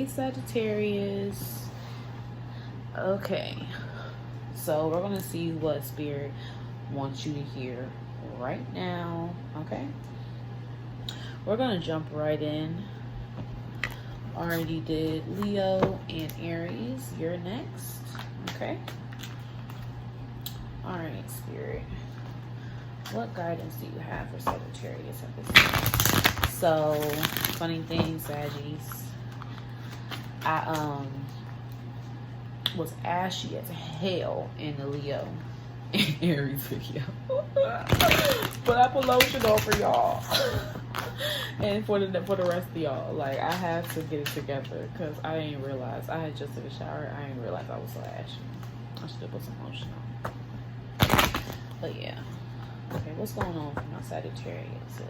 Hey Sagittarius. Okay, so we're gonna see what Spirit wants you to hear right now. Okay, we're gonna jump right in. Already did Leo and Aries. You're next. Okay. All right, Spirit. What guidance do you have for Sagittarius at this time? So, funny thing, Saggies. I was ashy as hell in the Leo and Aries video. But I put lotion on for y'all. And for the rest of y'all. Like, I have to get it together because I didn't realize. I had just in the shower. I didn't realize I was so ashy. I should have put some lotion on. But yeah. Okay, what's going on for my Sagittarius?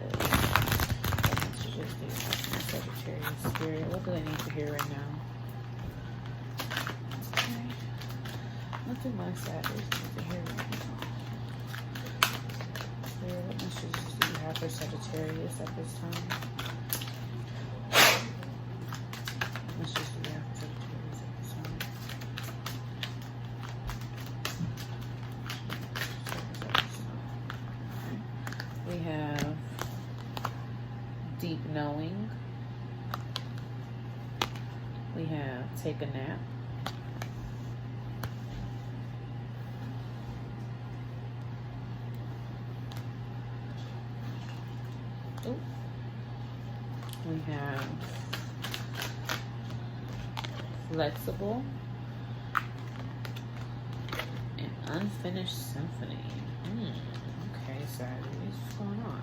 Sagittarius Spirit. What do they need to hear right now? Okay. What do my Sagittarius need to hear right now? Spirit, what messages do you have for Sagittarius at this time? What messages do you have for Sagittarius at this time? We have deep knowing. We have take a nap. Ooh. We have flexible and unfinished symphony. Okay, Sagittarius, what's going on?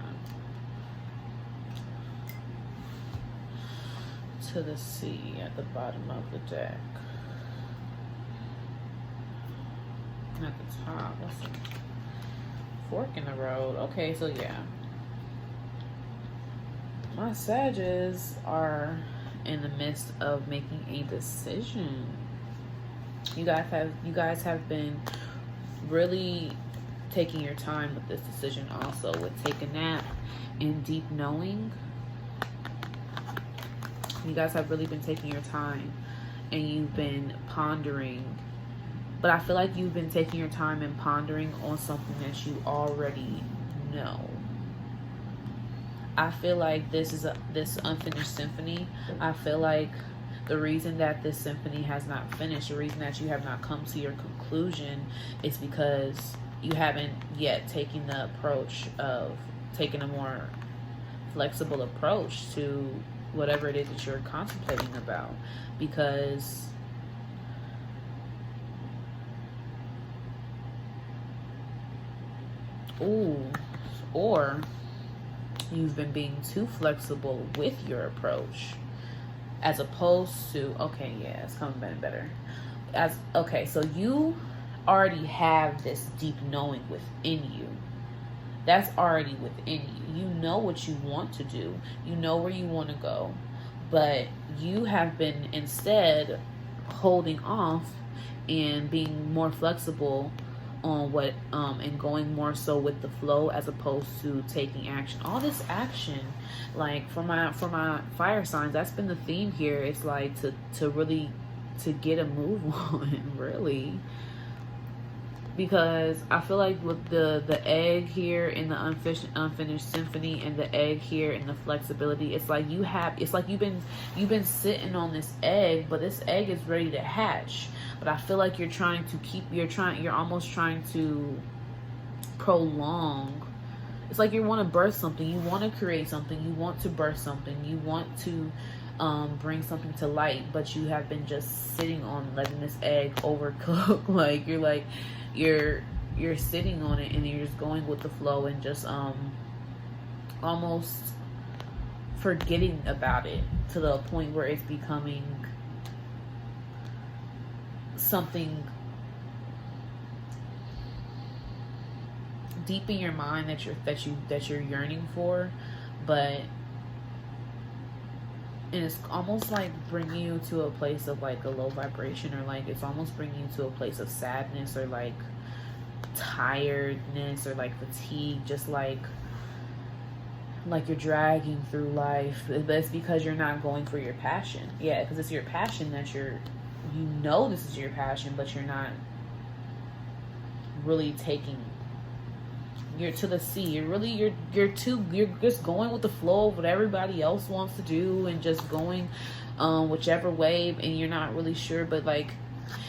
To the sea at the bottom of the deck. At the top, what's the fork in the road? Okay, so yeah. My Sages are in the midst of making a decision. You guys have been really taking your time with this decision also, with take a nap and deep knowing. You guys have really been taking your time and you've been pondering, but I feel like you've been taking your time and pondering on something that you already know. I feel like this unfinished symphony, I feel like the reason that this symphony has not finished, the reason that you have not come to your conclusion is because you haven't yet taken the approach of taking a more flexible approach to whatever it is that you're contemplating about. Because or you've been being too flexible with your approach, as opposed to, okay, yeah, it's coming better. So you already have this deep knowing within you. That's already within you. You know what you want to do. You know where you want to go. But you have been instead holding off and being more flexible on what and going more so with the flow as opposed to taking action. All this action, like for my fire signs, that's been the theme here. It's like to really to get a move on, really. Because I feel like with the egg here in the unfinished symphony and the egg here in the flexibility, it's like you've been sitting on this egg, but this egg is ready to hatch. But I feel like you're almost trying to prolong. It's like you want to birth something, you want to create something, you want to birth something, you want to bring something to light, but you have been just sitting on letting this egg overcook. Like you're sitting on it and you're just going with the flow and just almost forgetting about it to the point where it's becoming something deep in your mind that you're yearning for, and it's almost like bringing you to a place of like a low vibration, or like it's almost bringing you to a place of sadness or like tiredness or like fatigue, just like like you're dragging through life. That's because you're not going for your passion. Yeah, because it's your passion that you know this is your passion, but you're not really taking. You're to the sea. You're just going with the flow of what everybody else wants to do, and just going whichever way, and you're not really sure, but like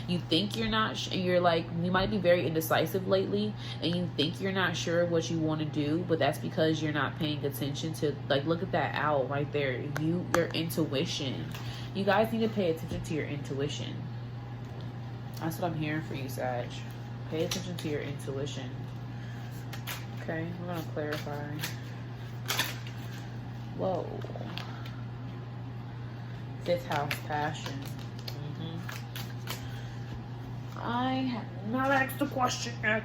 you think you're not and you're like, you might be very indecisive lately, and you think you're not sure what you want to do, but that's because you're not paying attention to, like, look at that owl right there. Your intuition. You guys need to pay attention to your intuition. That's what I'm hearing for you, Sag. Pay attention to your intuition. Okay, we're gonna clarify. Whoa. 5th house, passion. I have not asked the question yet.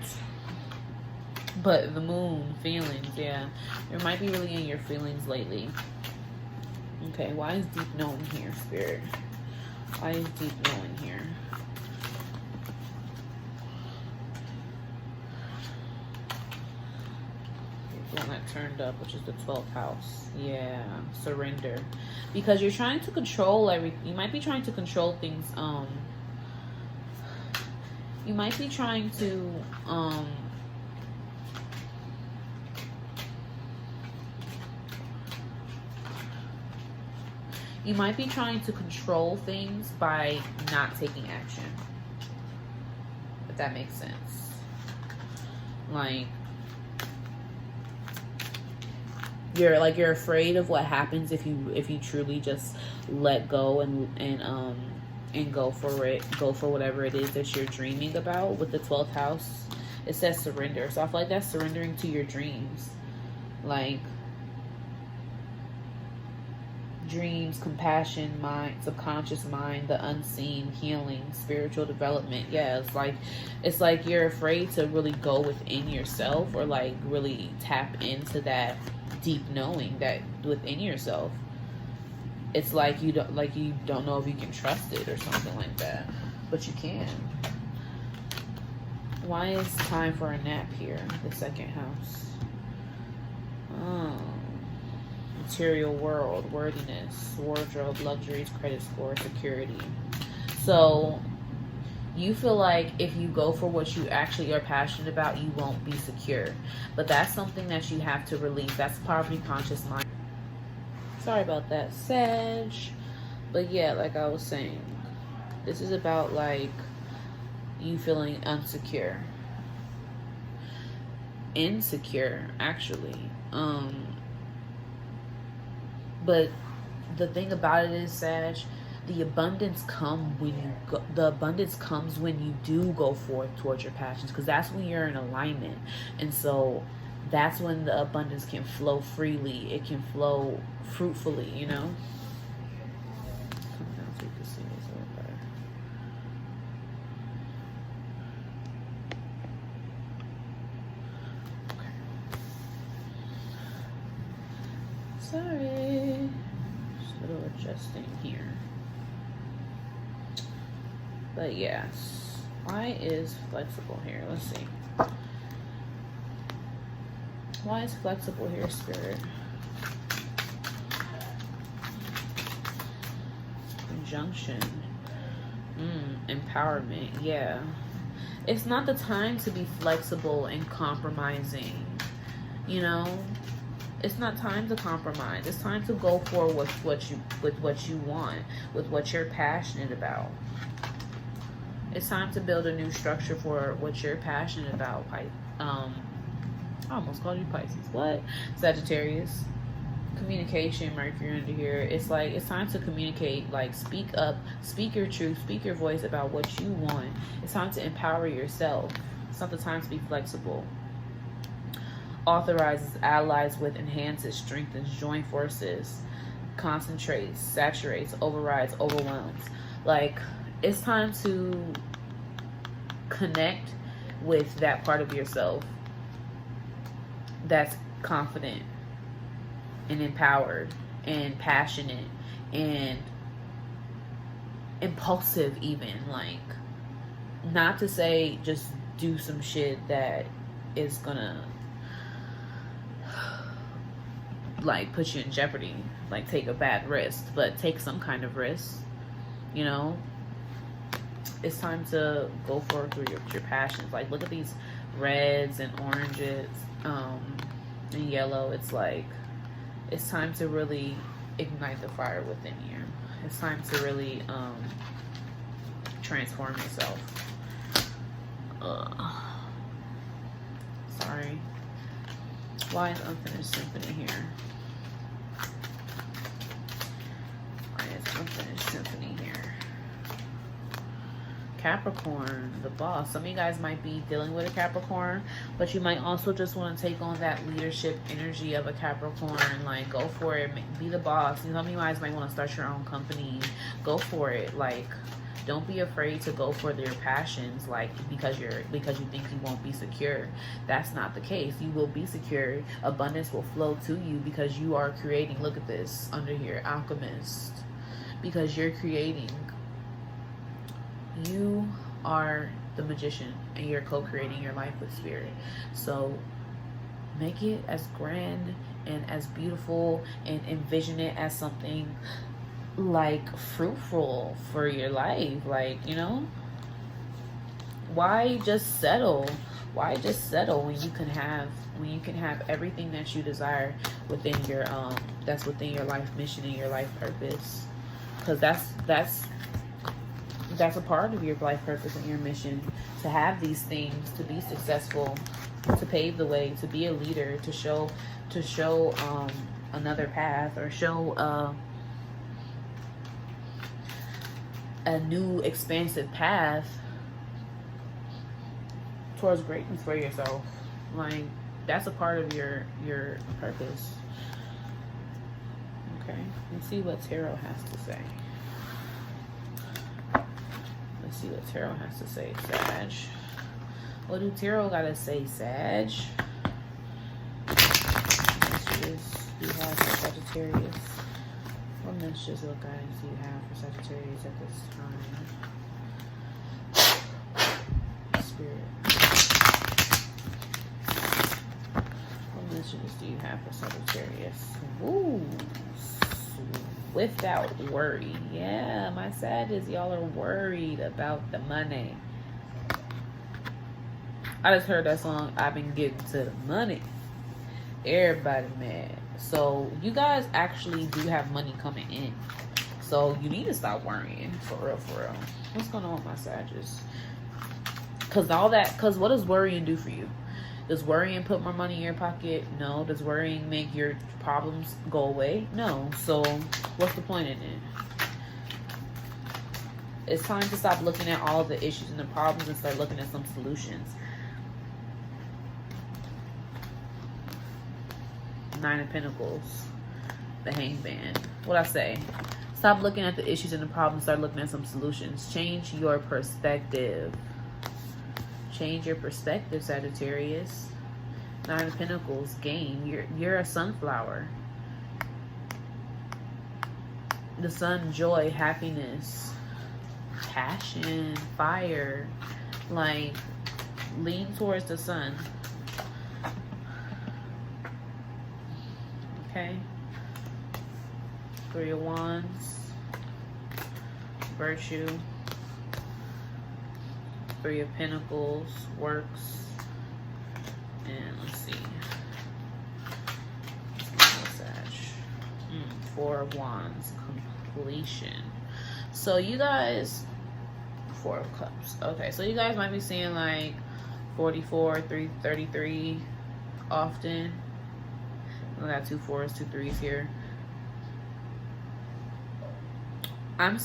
But the moon, feelings, yeah. You might be really in your feelings lately. Okay, why is deep knowing here, Spirit? Why is deep knowing here? The one that turned up, which is the 12th house. Yeah, surrender. Because you're trying to control everything. You might be trying to control things, you might be trying to you might be trying to control things by not taking action. If that makes sense. Like you're afraid of what happens if you truly just let go and go for it, go for whatever it is that you're dreaming about. With the 12th house, it says surrender. So I feel like that's surrendering to your dreams. Like dreams, compassion, mind, subconscious mind, the unseen, healing, spiritual development. Yeah, it's like you're afraid to really go within yourself, or like really tap into that deep knowing that within yourself. It's like you don't know if you can trust it or something like that, but you can. Why is time for a nap here? The 2nd house. Oh, material world, worthiness, wardrobe, luxuries, credit score, security. So you feel like if you go for what you actually are passionate about, you won't be secure. But that's something that you have to release. That's poverty conscious mind. Sorry about that, Sag. But yeah, like I was saying, this is about like you feeling insecure actually. But the thing about it is, Sag, the abundance comes when you do go forth towards your passions, because that's when you're in alignment. And so that's when the abundance can flow freely. It can flow fruitfully, you know? Come down so you can see this a little better. Okay. Sorry. Just a little adjusting here. But yes. Why is flexible here? Let's see. Why is flexible here, Spirit? Conjunction. Empowerment. Yeah. It's not the time to be flexible and compromising. You know? It's not time to compromise. It's time to go for what you want, with what you're passionate about. It's time to build a new structure for what you're passionate about. I almost called you Pisces. What? Sagittarius. Communication, Mercury under here. It's like it's time to communicate. Like speak up, speak your truth, speak your voice about what you want. It's time to empower yourself. It's not the time to be flexible. Authorizes, allies with, enhances, strengthens, join forces, concentrates, saturates, overrides, overwhelms. Like it's time to connect with that part of yourself that's confident and empowered and passionate and impulsive, even. Like, not to say just do some shit that is gonna like put you in jeopardy, like take a bad risk, but take some kind of risk, you know. It's time to go forward through your passions. Like, look at these reds and oranges, and yellow. It's like, it's time to really ignite the fire within you. It's time to really transform yourself. Sorry. Why is unfinished symphony here? Why is unfinished symphony here? Capricorn, the boss. Some of you guys might be dealing with a Capricorn, but you might also just want to take on that leadership energy of a Capricorn. Like, go for it. Be the boss. Some of you guys might want to start your own company. Go for it. Like, don't be afraid to go for your passions, like, because you think you won't be secure. That's not the case. You will be secure. Abundance will flow to you because you are creating. Look at this under here, alchemist. Because you're creating. You are the magician, and you're co-creating your life with spirit. So make it as grand and as beautiful, and envision it as something like fruitful for your life. Like, you know, why just settle? Why just settle when you can have everything that you desire within your that's within your life mission and your life purpose? Because that's a part of your life purpose and your mission, to have these things, to be successful, to pave the way, to be a leader, to show another path, or show a new expansive path towards greatness for yourself. Like, that's a part of your purpose. Okay, let's see what tarot has to say. Let's see what tarot has to say, Sag. What do tarot gotta say, Sag? Messages you have for Sagittarius. What messages or guidance do you have for Sagittarius at this time? Spirit. What messages do you have for Sagittarius? Ooh. Without worry. Yeah, my Sagittarius, y'all are worried about the money. I just heard that song, I've been getting to the money. Everybody mad. So you guys actually do have money coming in. So you need to stop worrying. For real, for real. What's going on with my Sagittarius? Because what does worrying do for you? Does worrying put more money in your pocket? No. Does worrying make your problems go away? No. So what's the point in it? It's time to stop looking at all the issues and the problems and start looking at some solutions. Nine of Pentacles. The Hangman. What'd I say? Stop looking at the issues and the problems. Start looking at some solutions. Change your perspective. Change your perspective, Sagittarius. Nine of Pentacles, gain. You're a sunflower. The sun, joy, happiness, passion, fire. Like, lean towards the sun. Okay. Three of Wands. Virtue. Three of Pentacles, works, and let's see. Four of Wands, completion. So you guys, Four of Cups. Okay, so you guys might be seeing like 44, 33 often. I got 2 4s, 2 3s here. I'm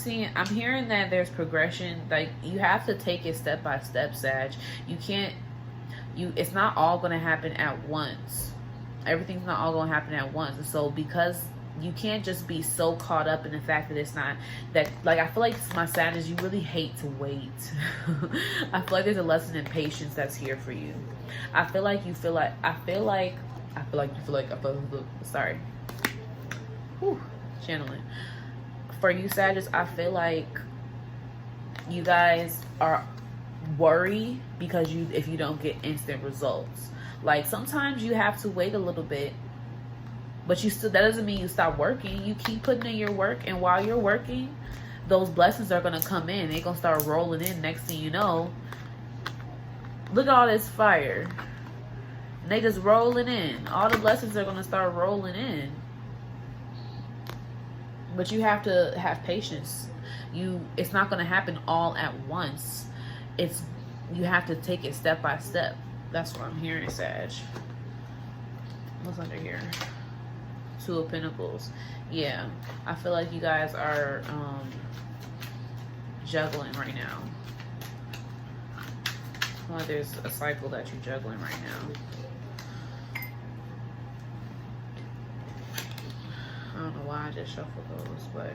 hearing that there's progression. Like, you have to take it step by step, Sag. It's not all going to happen at once. Everything's not all going to happen at once. And so, because you can't just be so caught up in the fact that it's not, that, like, I feel like my Sag is, you really hate to wait. I feel like there's a lesson in patience that's here for you. Sorry. Whew, channeling. For you, Sagittarius, I feel like you guys are worried because if you don't get instant results. Like, sometimes you have to wait a little bit But you still, that doesn't mean you stop working. You keep putting in your work, and while you're working, those blessings are going to come in. They're going to start rolling in. Next thing you know, look at all this fire. And they just rolling in. All the blessings are going to start rolling in. But you have to have patience. It's not going to happen all at once. You have to take it step by step. That's what I'm hearing, Sag. What's under here? Two of Pentacles. Yeah, I feel like you guys are juggling right now. Well, there's a cycle that you're juggling right now. I don't know why I just shuffled those, but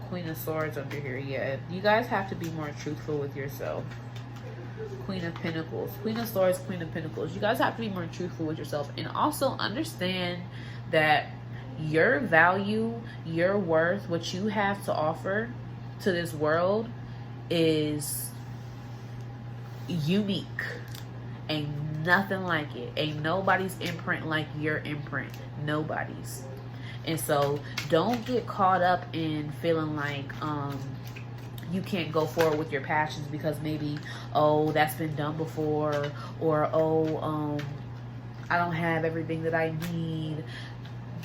Queen of Swords under here. Yeah, you guys have to be more truthful with yourself. Queen of Pentacles. Queen of Swords, Queen of Pentacles. You guys have to be more truthful with yourself. And also understand that your value, your worth, what you have to offer to this world is unique. Ain't nothing like it. Ain't nobody's imprint like your imprint. Nobody's. And so don't get caught up in feeling like you can't go forward with your passions because maybe, oh, that's been done before, or oh, I don't have everything that I need.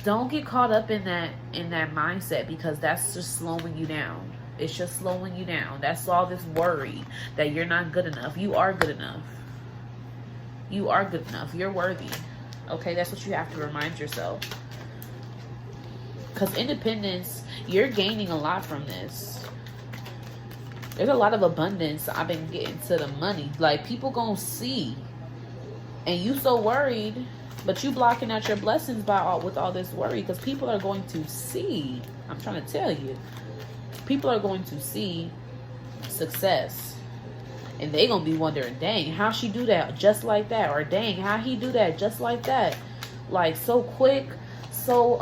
Don't get caught up in that mindset, because that's just slowing you down. It's just slowing you down. That's all this worry that you're not good enough. You are good enough. You are good enough. You're worthy. Okay, that's what you have to remind yourself. Because independence, you're gaining a lot from this. There's a lot of abundance. I've been getting to the money. Like, people gonna see. And you so worried, but you blocking out your blessings with all this worry, because people are going to see. I'm trying to tell you. People are going to see success. And they gonna be wondering, dang, how she do that just like that? Or dang, how he do that just like that? Like, so quick. So,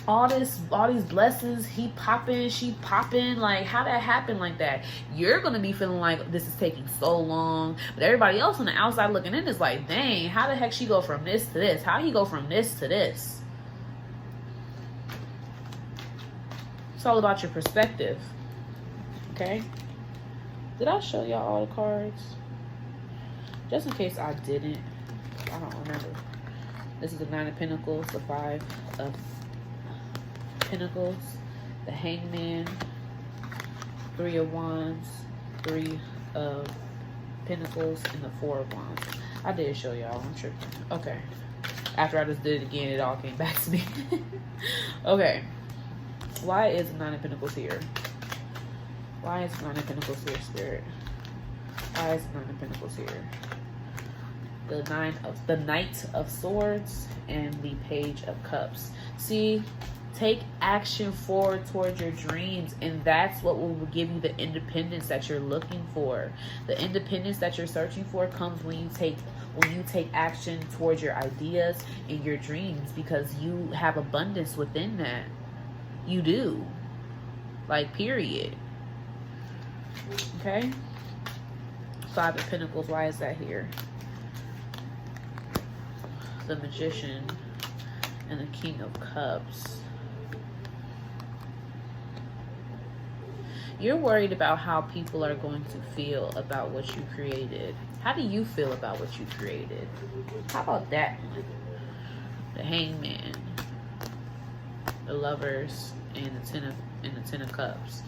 all these blessings, he popping, she popping, like, how that happened like that? You're gonna be feeling like this is taking so long, but everybody else on the outside looking in is like, dang, how the heck she go from this to this? How he go from this to this? It's all about your perspective. Okay, did I show y'all all the cards? Just in case I didn't, I don't remember. This is the Nine of Pentacles, the Five of Pentacles, the Hangman, Three of Wands, Three of Pentacles, and the Four of Wands. I did show y'all. I'm tripping. Okay. After I just did it again, it all came back to me. Okay. Why is the Nine of Pentacles here? Why is the Nine of Pentacles here, Spirit? Why is the Nine of Pentacles here? The Knight of Swords and the Page of Cups. See, take action forward towards your dreams, and that's what will give you the independence that you're looking for. The independence that you're searching for comes when you take action towards your ideas and your dreams, because you have abundance within that. You do. Like, period. Okay? Five of Pentacles. Why is that here? The Magician and the King of Cups. You're worried about how people are going to feel about what you created. How do you feel about what you created? How about that one? The Hangman, the Lovers, and the Ten of Cups.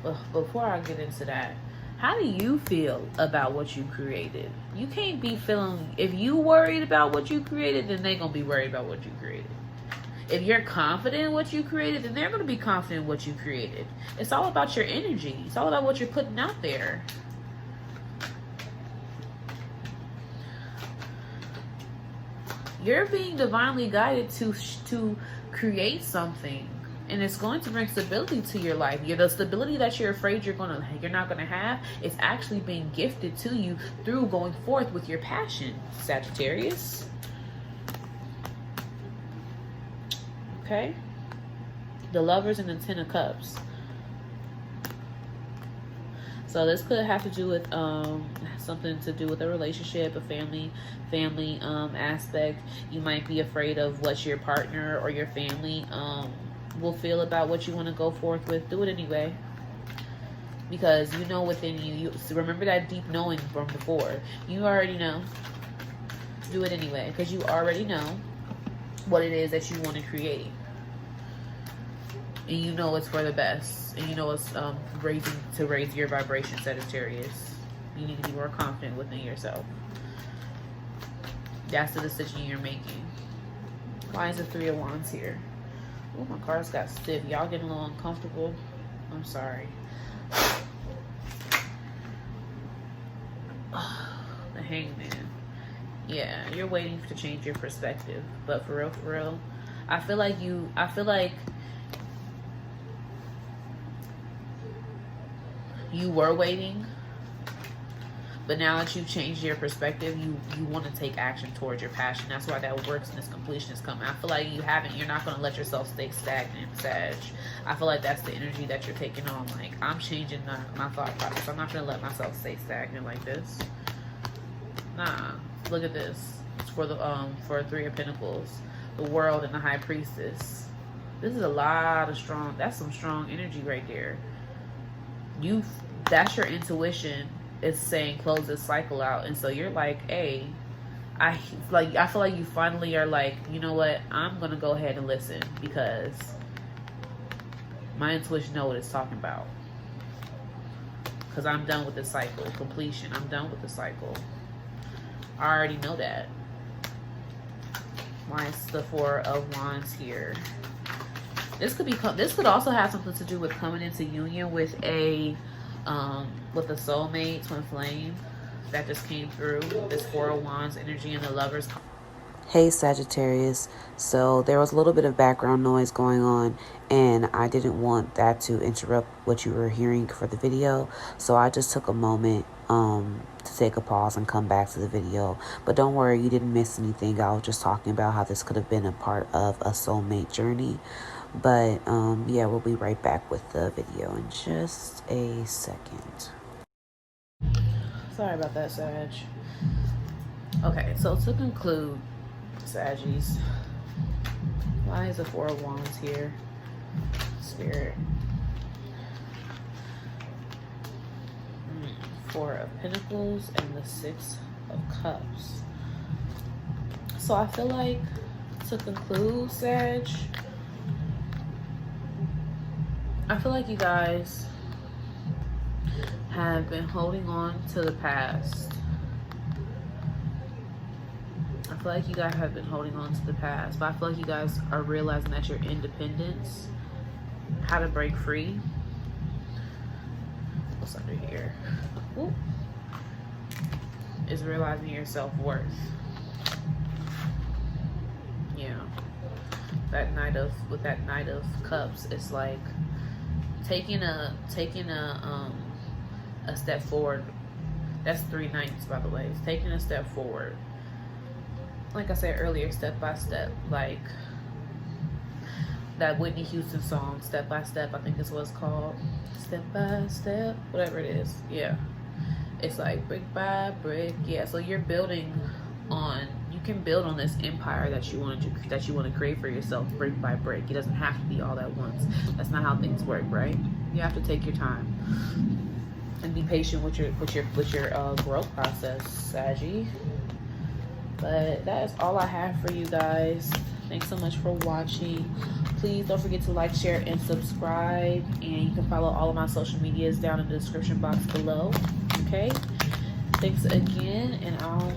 But before I get into that, how do you feel about what you created? You can't be feeling, if you worried about what you created, then they're going to be worried about what you created. If you're confident in what you created, then they're going to be confident in what you created. It's all about your energy. It's all about what you're putting out there. You're being divinely guided to create something. And it's going to bring stability to your life. The stability that you're afraid you're not gonna have is actually being gifted to you through going forth with your passion, Sagittarius. Okay? The Lovers and the Ten of Cups. So this could have to do with something to do with a relationship, a family aspect. You might be afraid of what your partner or your family will feel about what you want to go forth with. Do it anyway, because you know within you remember that deep knowing from before. You already know. Do it anyway, because you already know what it is that you want to create, and you know it's for the best, and you know it's raise your vibration, Sagittarius. You need to be more confident within yourself. That's the decision you're making. Why is the Three of Wands here? Oh, my cards got stiff. Y'all getting a little uncomfortable? I'm sorry. The Hangman. Yeah, you're waiting to change your perspective, but for real, I feel like you were waiting, but now that you've changed your perspective, you want to take action towards your passion. That's why that works and this completion is coming. I feel like you're not going to let yourself stay stagnant, Sag. I feel like that's the energy that you're taking on. Like, I'm changing my thought process. I'm not going to let myself stay stagnant like this. Nah. Look at this. It's for the for Three of Pentacles, the World, and the High Priestess. This is a lot of strong. That's some strong energy right there. That's your intuition is saying close this cycle out, and so you're like, hey, I feel like you finally are like, you know what? I'm gonna go ahead and listen, because my intuition knows what it's talking about. Because I'm done with this cycle. Completion. I'm done with the cycle. I already know that. Why is the Four of Wands here? This could also have something to do with coming into union with a soulmate, twin flame that just came through. This Four of Wands energy and the Lovers. Hey Sagittarius, so there was a little bit of background noise going on, and I didn't want that to interrupt what you were hearing for the video, so I just took a moment to take a pause and come back to the video. But don't worry, you didn't miss anything. I was just talking about how this could have been a part of a soulmate journey. But yeah, we'll be right back with the video in just a second. Sorry about that, Sag. Okay, so to conclude, Saggies, why is the Four of Wands here? Spirit. Four of Pentacles and the Six of Cups. So I feel like, to conclude, Sag, I feel like you guys have been holding on to the past. I feel like you guys have been holding on to the past, but I feel like you guys are realizing that your independence, how to break free. What's under here? Ooh. Is realizing your self-worth. Yeah. With that Knight of Cups, it's like taking a step forward. That's 3 knights, by the way. It's taking a step forward. Like I said earlier, step by step. Like that Whitney Houston song, Step by Step, I think is what it's called. Step by step, whatever it is. Yeah. It's like brick by brick. Yeah, so you're building on, you can build on this empire that you want to create for yourself brick by brick. It doesn't have to be all at once. That's not how things work, right? You have to take your time and be patient with your growth process, Saggy. But that is all I have for you guys. Thanks so much for watching. Please don't forget to like, share, and subscribe. And you can follow all of my social medias down in the description box below. Okay? Thanks again, and I'll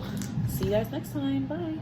see you guys next time. Bye.